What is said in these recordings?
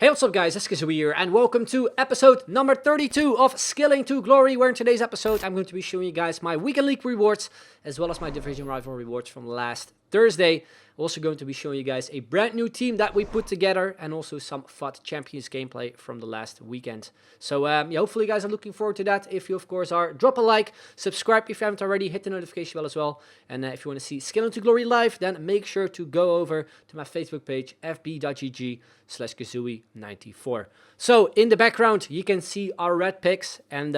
Hey, what's up guys, 𝐻𝐢𝐤𝐞 here, and welcome to episode number 32 of Skilling to Glory, where in today's episode I'm going to be showing you guys my Weekend League rewards, as well as my Division Rival rewards from last Thursday. Also going to be showing you guys a brand new team that we put together, and also some FUT Champions gameplay from the last weekend. So yeah, hopefully you guys are looking forward to that. If you of course are, drop a like, subscribe if you haven't already, hit the notification bell as well. And if you want to see Skilling to Glory live, then make sure to go over to my Facebook page, fb.gg/𝐋𝐢𝐤𝐞94. So in the background you can see our red picks, and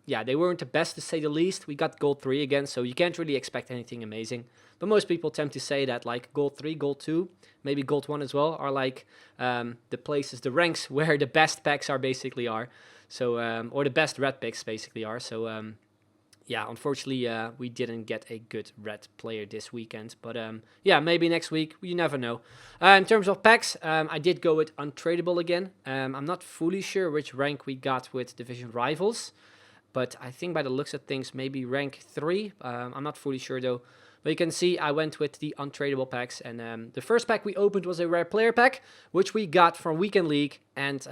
yeah, they weren't the best to say the least. We got gold 3 again, so you can't really expect anything amazing. But most people tend to say that like gold 3, gold 2, maybe gold 1 as well, are like the places, the ranks where the best packs are basically are. So or the best red picks basically are. So yeah, unfortunately we didn't get a good red player this weekend. But yeah, maybe next week, you never know. In terms of packs, I did go with untradeable again. I'm not fully sure which rank we got with Division Rivals, but I think by the looks of things, maybe rank 3. I'm not fully sure though. But you can see I went with the untradeable packs, and the first pack we opened was a rare player pack, which we got from Weekend League, and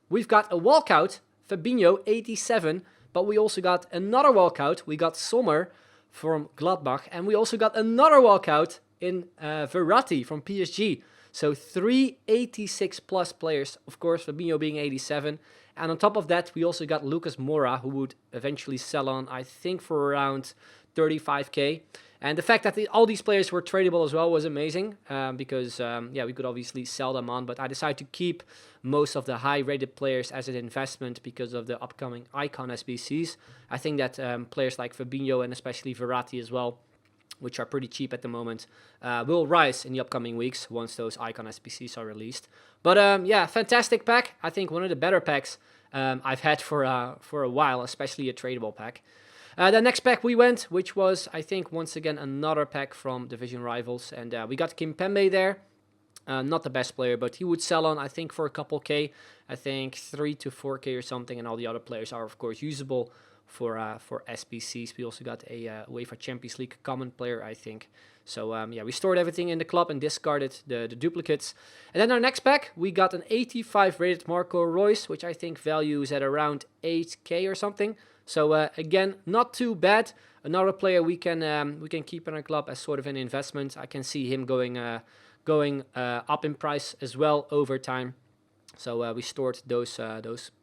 we've got a walkout, Fabinho 87, but we also got another walkout. We got Sommer from Gladbach, and we also got another walkout in Verratti from PSG. So 3 86 plus players, of course, Fabinho being 87. And on top of that, we also got Lucas Moura, who would eventually sell on, I think, for around 35k. And the fact that all these players were tradable as well was amazing, because yeah, we could obviously sell them on, but I decided to keep most of the high-rated players as an investment because of the upcoming Icon SBCs. I think that players like Fabinho and especially Verratti as well, which are pretty cheap at the moment, will rise in the upcoming weeks once those Icon SBCs are released. But yeah, fantastic pack. I think one of the better packs I've had for a while, especially a tradable pack. The next pack we went, which was, I think, once again, another pack from Division Rivals. And we got Kimpembe there. Not the best player, but he would sell on, I think, for a couple K. I think 3 to 4k or something. And all the other players are, of course, usable for SBCs. We also got a UEFA Champions League common player, I think. So, yeah, we stored everything in the club and discarded the duplicates. And then our next pack, we got an 85 rated Marco Reus, which I think values at around 8k or something. So again, not too bad. Another player we can keep in our club as sort of an investment. I can see him going up in price as well over time. So we stored those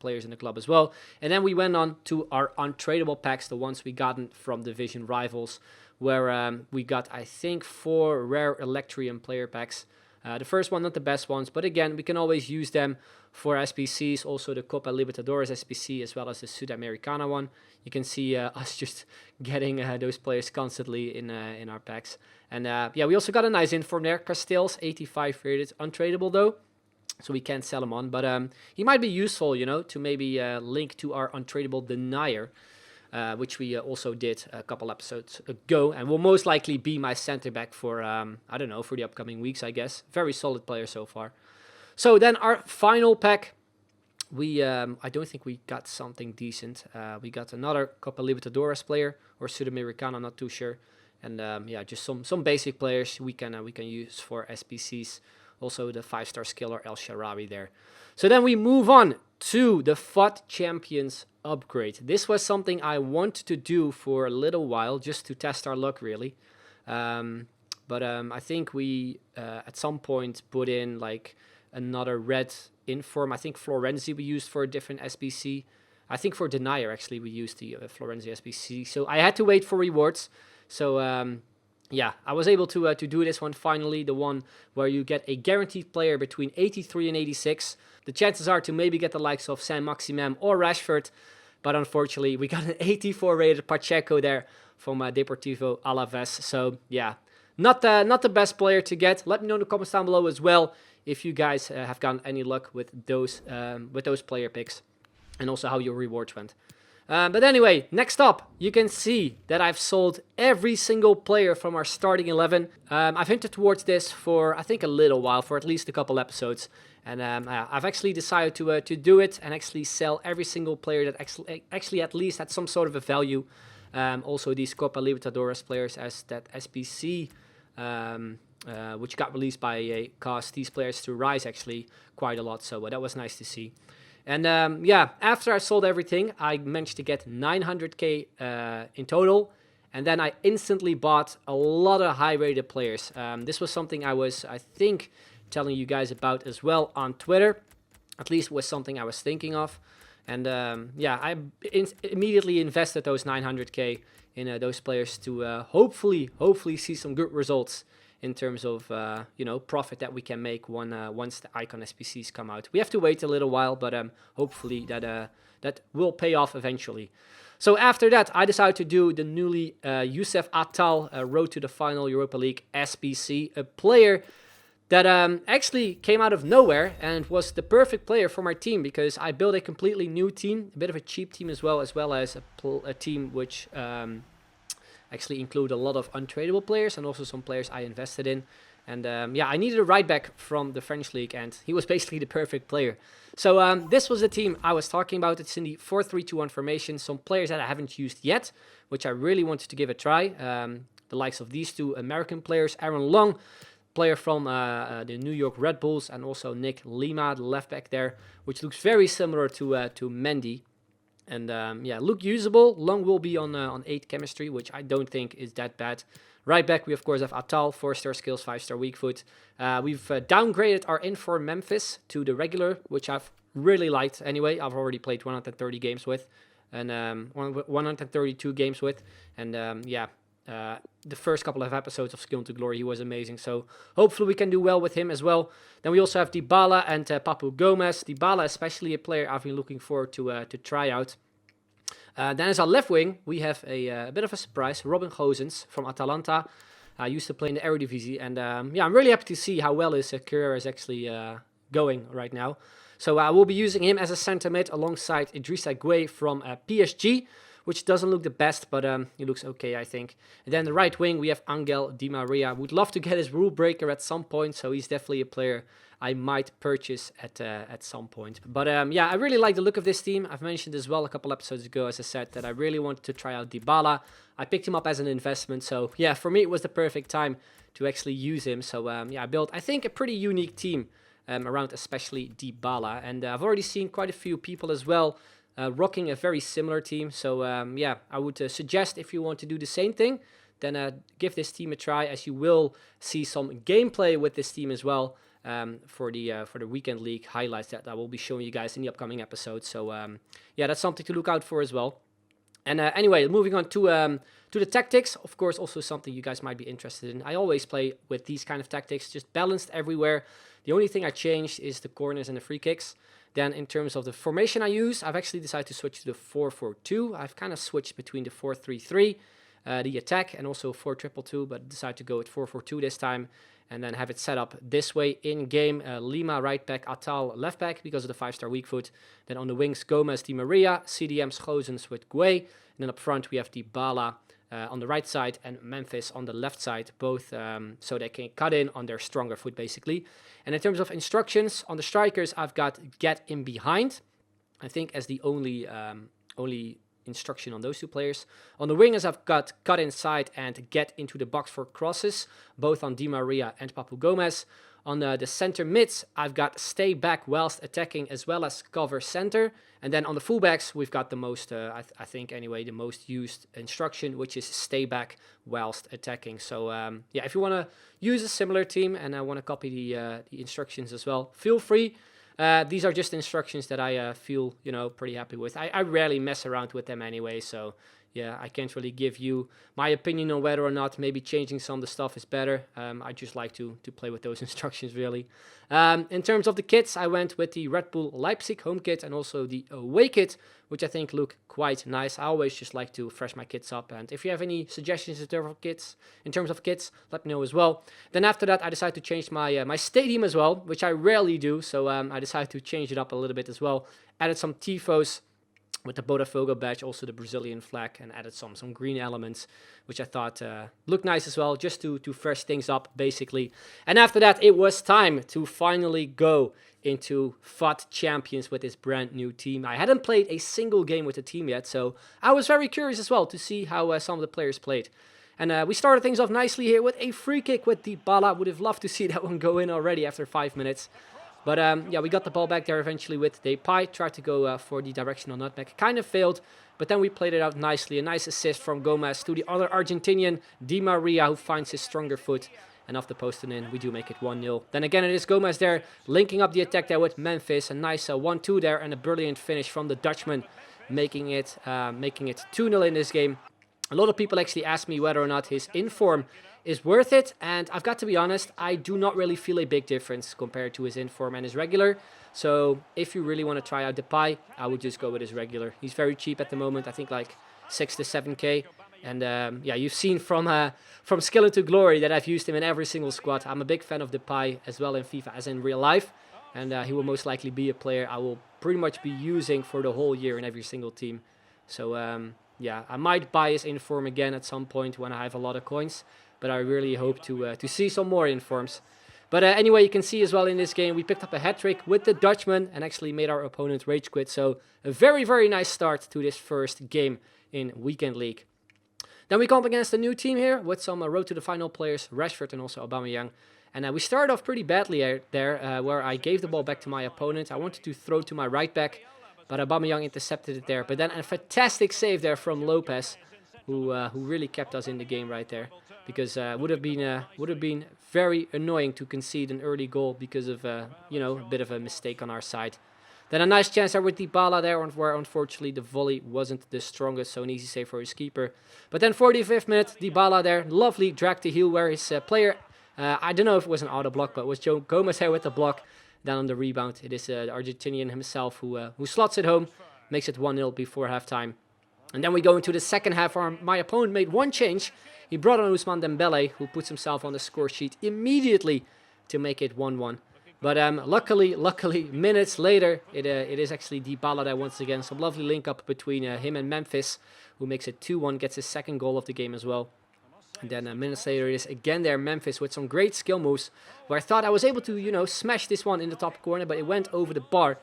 players in the club as well. And then we went on to our untradeable packs, the ones we gotten from Division Rivals, where we got, I think, 4 rare Electrium player packs. The first one, not the best ones, but again, we can always use them for SBCs, also the Copa Libertadores SBC, as well as the Sudamericana one. You can see us just getting those players constantly in our packs. And yeah, we also got a nice inform there, Castells, 85 rated, untradeable though, so we can't sell him on. But he might be useful, you know, to maybe link to our untradeable Denier, which we also did a couple episodes ago, and will most likely be my center back for, I don't know, for the upcoming weeks, I guess. Very solid player so far. So then our final pack, we I don't think we got something decent. We got another Copa Libertadores player, or Sudamericana, I'm not too sure. And yeah, just some basic players we can use for SBCs. Also the 5-star skiller El Shaarawy there. So then we move on to the FUT Champions upgrade. This was something I wanted to do for a little while, just to test our luck really. But I think we at some point put in like another red inform. I think Florenzi we used for a different SBC. I think for Denier actually we used the Florenzi SBC. So I had to wait for rewards. So yeah, I was able to do this one finally, the one where you get a guaranteed player between 83 and 86. The chances are to maybe get the likes of Saint-Maximin or Rashford, but unfortunately we got an 84 rated Pacheco there from Deportivo Alaves. So yeah, not the best player to get. Let me know in the comments down below as well if you guys have gotten any luck with those player picks, and also how your rewards went. But anyway, next up, you can see that I've sold every single player from our starting 11. I've hinted towards this for, I think, a little while, for at least a couple episodes. And I've actually decided to do it and actually sell every single player that actually at least had some sort of a value. Also these Copa Libertadores players as that SBC which got released by EA, caused these players to rise actually quite a lot. So that was nice to see. And yeah, after I sold everything, I managed to get 900k in total. And then I instantly bought a lot of high-rated players. This was something I was, I think, telling you guys about as well on Twitter. At least was something I was thinking of. And yeah, I immediately invested those 900k in those players to hopefully see some good results in terms of profit that we can make once the Icon SBCs come out. We have to wait a little while, but hopefully that will pay off eventually. So after that, I decided to do the newly Youssef Attal Road to the Final Europa League SBC, a player that actually came out of nowhere and was the perfect player for my team, because I built a completely new team, a bit of a cheap team as well as a team which actually include a lot of untradeable players and also some players I invested in. And yeah, I needed a right back from the French league, and he was basically the perfect player. So this was the team I was talking about. It's in the 4-3-2-1 formation. Some players that I haven't used yet, which I really wanted to give a try. The likes of these two American players, Aaron Long, player from the New York Red Bulls, and also Nick Lima, the left back there, which looks very similar to Mendy. And yeah, look usable. Long will be on 8 chemistry, which I don't think is that bad. Right back, we of course have Attal, 4-star skills, 5-star weak foot. We've downgraded our inform Memphis to the regular, which I've really liked anyway. I've already played 130 games with, and 132 games with. And yeah, the first couple of episodes of Skill to Glory, he was amazing. So hopefully we can do well with him as well. Then we also have Dybala and Papu Gomez. Dybala especially a player I've been looking forward to try out. Then as our left wing, we have a bit of a surprise, Robin Gosens from Atalanta. I used to play in the Eredivisie, and yeah, I'm really happy to see how well his career is actually going right now. So I will be using him as a centre mid alongside 𝐋𝐢𝐤𝐞 𝐒𝐿 from PSG, which doesn't look the best, but he looks okay, I think. And then the right wing, we have Ángel Di María. Would love to get his rule breaker at some point, so he's definitely a player I might purchase at some point. But yeah, I really like the look of this team. I've mentioned as well a couple episodes ago, as I said, that I really wanted to try out Dybala. I picked him up as an investment, so yeah, for me it was the perfect time to actually use him. So yeah, I built, I think, a pretty unique team around especially Dybala. And I've already seen quite a few people as well rocking a very similar team. So yeah, I would suggest, if you want to do the same thing, then give this team a try, as you will see some gameplay with this team as well. For the weekend league highlights that I will be showing you guys in the upcoming episodes. So yeah, that's something to look out for as well. And anyway, moving on to the tactics, of course, also something you guys might be interested in. I always play with these kind of tactics, just balanced everywhere. The only thing I changed is the corners and the free kicks. Then in terms of the formation I use, I've actually decided to switch to the 4-4-2. I've kind of switched between the 4-3-3, the attack, and also 4-2-2, but decided to go with 4-4-2 this time. And then have it set up this way in game. Lima right back, Attal left back because of the 5-star weak foot. Then on the wings, Gomez, Di María, CDM's Gosens with 𝐒𝐤. And then up front we have Dybala on the right side and Memphis on the left side, both so they can cut in on their stronger foot basically. And in terms of instructions, on the strikers I've got get in behind, I think, as the only instruction on those two players. On the wingers, I've got cut inside and get into the box for crosses, both on Di María and Papu Gomez. On the center mids, I've got stay back whilst attacking, as well as cover center. And then on the fullbacks, we've got the most, I think anyway, the most used instruction, which is stay back whilst attacking. So yeah, if you want to use a similar team and I want to copy the instructions as well, feel free. These are just instructions that I feel, pretty happy with. I rarely mess around with them anyway, so yeah, I can't really give you my opinion on whether or not maybe changing some of the stuff is better. I just like to play with those instructions, really. In terms of the kits, I went with the Red Bull Leipzig home kit and also the away kit, which I think look quite nice. I always just like to fresh my kits up, and if you have any suggestions in terms of kits, let me know as well. Then after that, I decided to change my stadium as well, which I rarely do, so I decided to change it up a little bit as well. Added some tifos with the Botafogo badge, also the Brazilian flag, and added some green elements, which I thought looked nice as well, just to fresh things up, basically. And after that, it was time to finally go into FUT Champions with this brand new team. I hadn't played a single game with the team yet, so I was very curious as well to see how some of the players played. And we started things off nicely here with a free kick with Dybala. Would have loved to see that one go in already after 5 minutes. But yeah, we got the ball back there eventually with Depay. Tried to go for the directional nutmeg. Kind of failed, but then we played it out nicely. A nice assist from Gomez to the other Argentinian, Di Maria, who finds his stronger foot. And off the post and in, we do make it 1-0. Then again, it is Gomez there, linking up the attack there with Memphis. A nice 1-2 there and a brilliant finish from the Dutchman, making it 2-0 in this game. A lot of people actually ask me whether or not his inform is worth it, and I've got to be honest, I do not really feel a big difference compared to his inform and his regular. So if you really want to try out Depay, I would just go with his regular. He's very cheap at the moment, I think like 6 to 7k. And yeah, you've seen from skill to glory that I've used him in every single squad. I'm a big fan of Depay as well in FIFA as in real life, and he will most likely be a player I will pretty much be using for the whole year in every single team. So yeah, I might buy his inform again at some point when I have a lot of coins, but I really hope to see some more informs. But anyway, you can see as well in this game, we picked up a hat-trick with the Dutchman and actually made our opponent rage quit. So a very, very nice start to this first game in Weekend League. Then we come up against a new team here with some road to the final players, Rashford and also Aubameyang. And we started off pretty badly there, where I gave the ball back to my opponent. I wanted to throw to my right back, but Aubameyang intercepted it there. But then a fantastic save there from Lopez, who really kept us in the game right there. Because would have been very annoying to concede an early goal because of you know, a bit of a mistake on our side. Then a nice chance there with Dybala there, where unfortunately the volley wasn't the strongest, so an easy save for his keeper. But then 45th minute, Dybala there, lovely drag to heel where his player, I don't know if it was an auto block, but it was Joe Gomez there with the block. Then on the rebound, it is the Argentinian himself who slots it home, makes it 1-0 before halftime. And then we go into the second half where my opponent made one change. He brought on Ousmane Dembele, who puts himself on the score sheet immediately to make it 1-1. But luckily, minutes later, it is actually Dybala there once again. Some lovely link up between him and Memphis, who makes it 2-1, gets his second goal of the game as well. And then minutes later, it is again there Memphis with some great skill moves, where I thought I was able to, you know, smash this one in the top corner, but it went over the bar.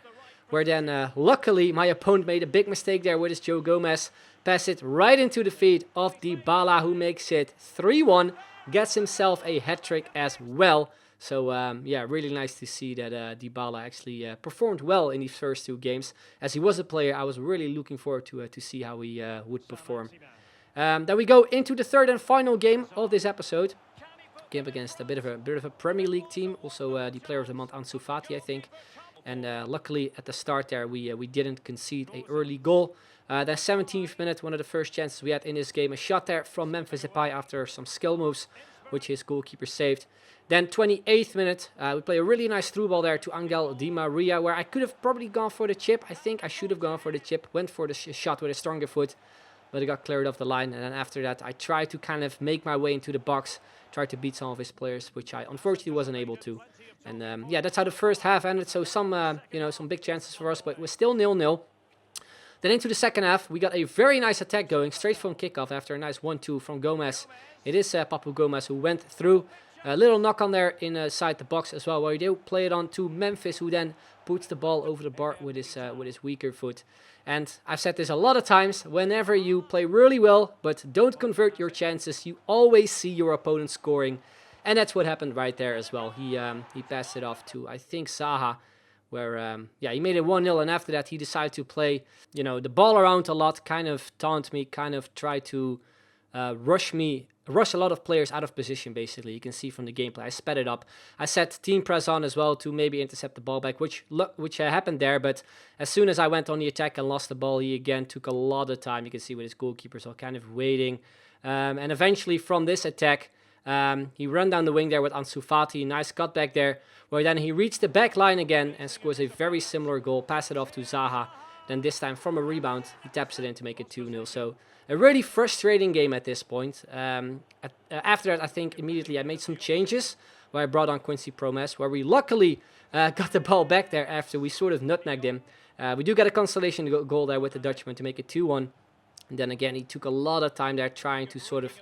Where then, luckily, my opponent made a big mistake there with his Joe Gomez. Pass it right into the feet of Dybala, who makes it 3-1, gets himself a hat-trick as well. So, yeah, really nice to see that Dybala actually performed well in these first two games. As he was a player, I was really looking forward to see how he would perform. Then we go into the third and final game of this episode. Game against a bit of a Premier League team. Also, the player of the month, Ansu Fati, I think. And luckily, at the start there, we didn't concede an early goal. Then 17th minute, one of the first chances we had in this game. A shot there from Memphis Depay after some skill moves, which his goalkeeper saved. Then 28th minute, we play a really nice through ball there to Angel Di Maria, where I could have probably gone for the chip. I think I should have gone for the chip, went for the shot with a stronger foot, but it got cleared off the line. And then after that, I tried to kind of make my way into the box, tried to beat some of his players, which I unfortunately wasn't able to. And yeah, that's how the first half ended. So some, you know, some big chances for us, but it was still 0-0. Then into the second half, we got a very nice attack going, straight from kickoff after a nice 1-2 from Gomez. It is Papu Gomez who went through. A little knock on there inside the box as well, where he did play it on to Memphis, who then puts the ball over the bar with his weaker foot. And I've said this a lot of times, whenever you play really well, but don't convert your chances, you always see your opponent scoring. And that's what happened right there as well. He passed it off to, I think, Zaha, where, yeah, he made it 1-0, and after that he decided to play, you know, the ball around a lot, kind of taunt me, kind of try to rush a lot of players out of position, basically. You can see from the gameplay. I sped it up. I set team press on as well to maybe intercept the ball back, which happened there, but as soon as I went on the attack and lost the ball, he again took a lot of time. You can see with his goalkeepers all kind of waiting. And eventually from this attack, he ran down the wing there with Ansu Fati. Nice cutback there, where then he reached the back line again and scores a very similar goal. Pass it off to Zaha. Then this time from a rebound, he taps it in to make it 2-0. So a really frustrating game at this point. After that, I think immediately I made some changes, where I brought on Quincy Promes, where we luckily got the ball back there after we sort of nutmegged him. We do get a consolation goal there with the Dutchman to make it 2-1. And then again, he took a lot of time there trying to sort of,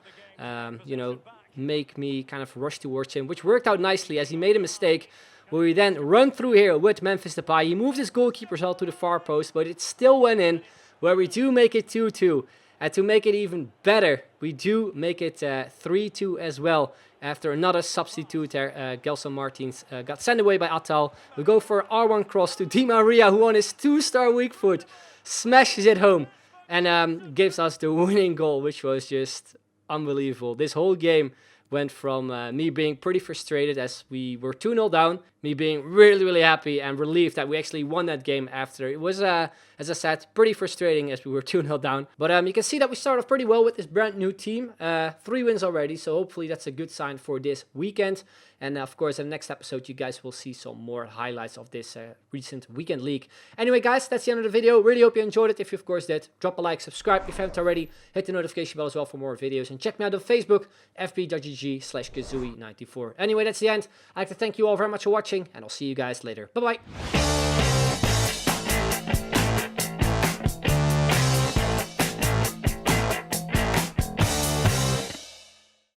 you know, make me kind of rush towards him, which worked out nicely as he made a mistake, where we then run through here with Memphis Depay. He moved his goalkeeper's out to the far post, but it still went in, where we do make it 2-2. And to make it even better, we do make it 3-2 as well. After another substitute there, Gelson Martins got sent away by Atal. We go for R1 cross to Di Maria, who on his 2-star weak foot smashes it home and gives us the winning goal, which was just unbelievable. This whole game went from me being pretty frustrated as we were 2-0 down, me being really, really happy and relieved that we actually won that game after. It was, as I said, pretty frustrating as we were 2-0 down. But you can see that we start off pretty well with this brand new team. 3 wins already, so hopefully that's a good sign for this weekend. And of course, in the next episode, you guys will see some more highlights of this recent weekend league. Anyway, guys, that's the end of the video. Really hope you enjoyed it. If you, of course, did, drop a like, subscribe if you haven't already. Hit the notification bell as well for more videos. And check me out on Facebook, fb.gg/𝐋𝐢𝐤𝐞 𝐒𝐮𝐬𝐜. Anyway, that's the end. I'd like to thank you all very much for watching, and I'll see you guys later. Bye-bye.